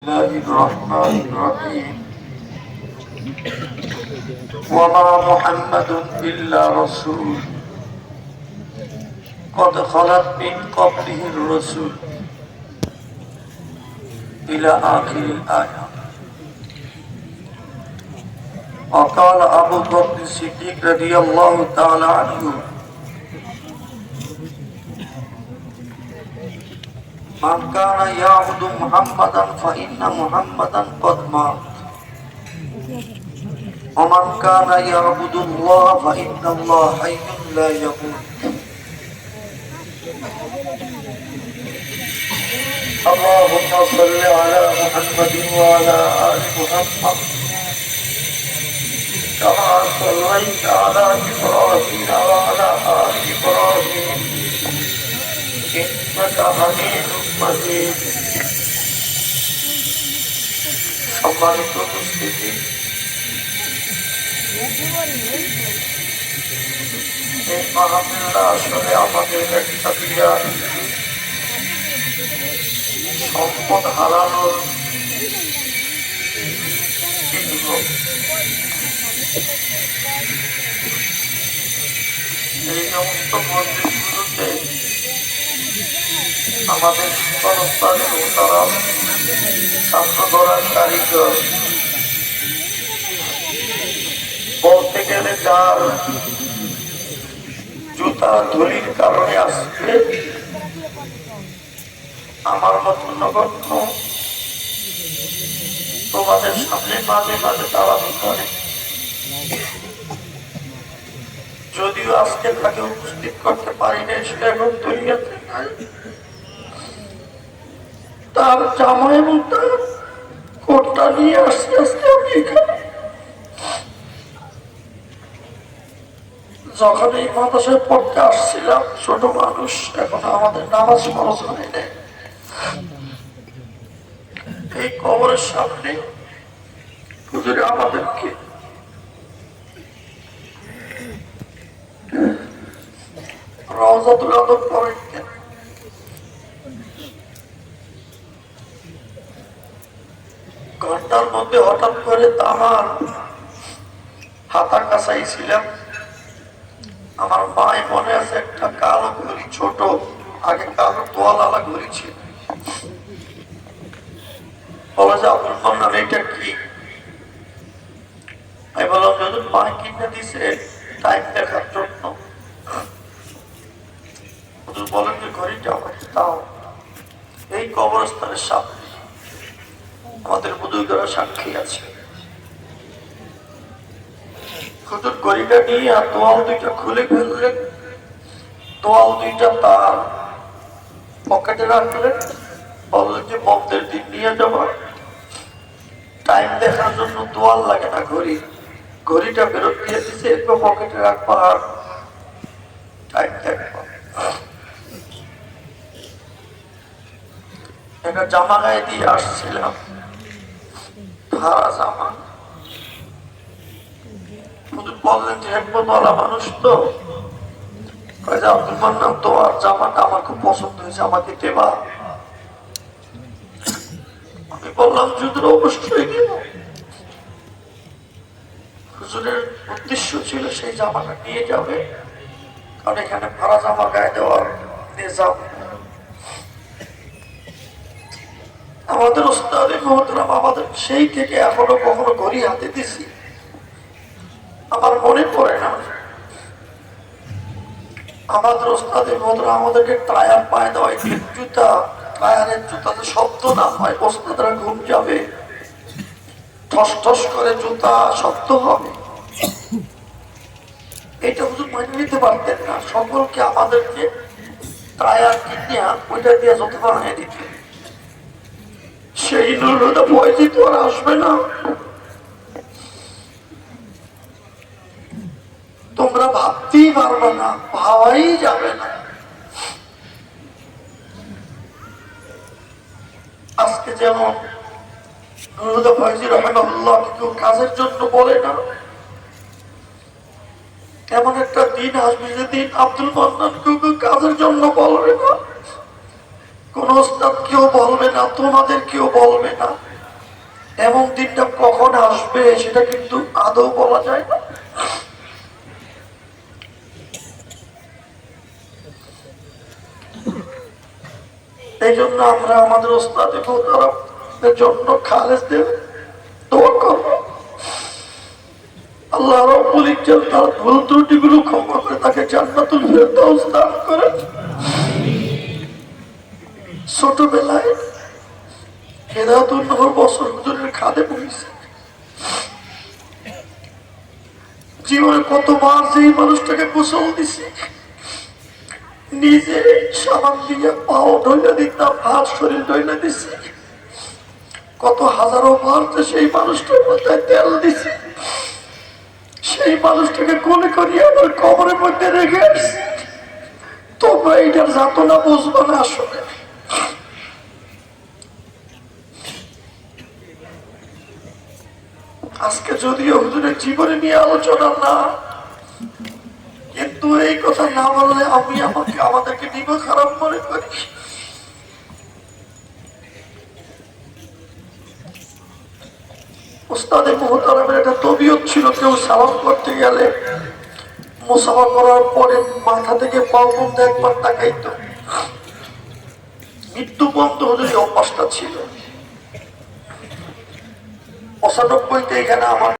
الله الرحمن الرحيم وما محمد إلا رسول قد خلت من قبله الرسل إلى آخر الآية. وقال أبو بكر الصديق رضي الله تعالى عنه من كان يعبد محمدا فإن محمدا قد مات ومن كان يعبد الله فإن الله حي لا يموت. اللهم صل على محمد وعلى آل محمد كما صليت على إبراهيم وعلى آل إبراهيم إنك حميد مجيد. সম্মানিত উপস্থিতি, এই মাহফিলটা আসলে আমাদের একটা বিরাট সম্পদ হারানোর চিহ্ন। এই সমস্ত মন্দিরগুলোতে আমাদের শিক্ষানুষ্ঠানে তারা ছাত্র ধরার কারিগর বলতে গেলে যার জুতা ধুলির কারণে আসবে আমার মতো নগণ্য তোমাদের সামনে মাঝে মাঝে দাঁড়াতে পারে। যদিও আজকে তাকে উপস্থিত করতে পারি না, সেটা এখন দুনিয়াতে নাই। তার জামা এবং তার কোটটা নিয়ে আসতে আসতে আমি এখানে যখন এই মাদ্রাসায় পড়তে আসছিলাম, ছোট মানুষ, এখন আমাদের নামাজ ফরজ হয় না। এই কবরের সামনে হুজুরে আমাদেরকে রওজাতুল আদব পড়েন কেন? ঘন্টার মধ্যে হঠাৎ করে আমার হাতার কাছাই ছিলাম, আমার মায় মনে আছে একটা কালো ঘড়ি, ছোট আগে কালো তোয়ালা ঘড়ি ছিল। বলা যে আপনার বললাম এটা কি? আমি বললাম যদি মা কিনে দিছে টাইম দেখার জন্য। বলেন যে ঘড়িটা আমাকে দাও। এই কবরস্থানের সামনে আমাদের বুজুর্গরা সাক্ষী আছে। হুজুর ঘড়িটা নিয়ে আর তোয়াল দুইটা খুলে ফেললেন, তোয়াল দুইটা তার পকেটে রাখলেন, বললেন যে বন্ধের দিন নিয়ে যাবো, টাইম দেখার জন্য তোয়াল লাগে না, ঘড়ি, ঘড়িটা ফেরত দিয়ে দিচ্ছে, একটু পকেটে রাখবো আর টাইম দেখবো। একটা জামা গায়ে দিয়ে আসছিলাম, ভাড়া জামা। বললেন যে হেকমতওয়ালা মানুষ তো, আব্দুল মান্নান, তোমার জামাটা আমার খুব পছন্দ হয়েছে, আমাকে দেবা? আমি বললাম হুজুর অবশ্যই দেব। হুজুরের উদ্দেশ্য ছিল সেই জামাটা নিয়ে যাবে, কারণ এখানে ভাড়া জামা গায়ে দেওয়ার নিজাম। আমাদের ওস্তাদে মহতরম আমাদের সেই থেকে এখনো কখনো ঘড়ি হাতে দিছি, আমার মনে পড়ে না। আমাদের ওস্তাদে মহতরম আমাদেরকে টায়ার পায়ে দেওয়ায় জুতা, টায়ারের জুতাতে শব্দ না হয়, ওস্তাদরা ঘুম যাবে, ঠস ঠস করে জুতা শব্দ হবে, এটা হুজুর মানে নিতে পারতেন না। সকলকে আমাদেরকে টায়ার কিনে ওইটা দিয়ে যত বানিয়ে দিতে, সেই নুরটা ভয় দিতে আর আসবে না। তোমরা ভাবতেই পারবে না, ভাবাই যাবে না। আজকে যেমন নুরুদা ফয়জি রাহিমাহুল্লাহ কেউ কাজের জন্য বলে না, এমন একটা দিন আসবে যেদিন আব্দুল মান্নান কেউ কাজের জন্য বলবে না, কোন ওস্তাদ কেউ বলবে না, তোমাদের কেউ বলবে না। দিনটা কখন আসবে সেটা কিন্তু আদৌ বলা যায় না। এই জন্য আমরা আমাদের ওস্তাদে মোহতারামের জন্য খালেসদের দোয়া করব। আল্লাহ রাব্বুল ইজ্জত তার ভুল ত্রুটিগুলো ক্ষমা করে তাকে জান্নাতুল ফেরদাউস দান করেন। ছোটবেলায় হেদায়েতুন নূর বছর হুজুরের খাদেম হয়েছে। জীবনে কতবার সেই মানুষটাকে গোসল দিছে, নিজে সাবান দিয়ে পাও ধইলা দিতাম, হাত শরীর ধইলা দিছি। কত হাজারো বার যে সেই মানুষটার মাথায় তেল দিছে, সেই মানুষটাকে কোলে করিয়ে আমার কবরের মধ্যে রেখে আসছি। তোমরা এইটার যাতনা বুঝবো না। আসলে আজকে যদিও হুজুরের জীবনে নিয়ে আলোচনা না, কিন্তু এই কথা না বললে আমি আমাদেরকে নিব খারাপ মনে করি। ওস্তাদে মোহতারামের একটা তবিয়ত ছিল, কেউ সালাম করতে গেলে মুসাফা করার পরে মাথা থেকে পাও পর্যন্ত একবার তাকাইতো। মৃত্যু পর্যন্ত হুজুরের অভ্যাসটা ছিল। 95-তে এখানে আমার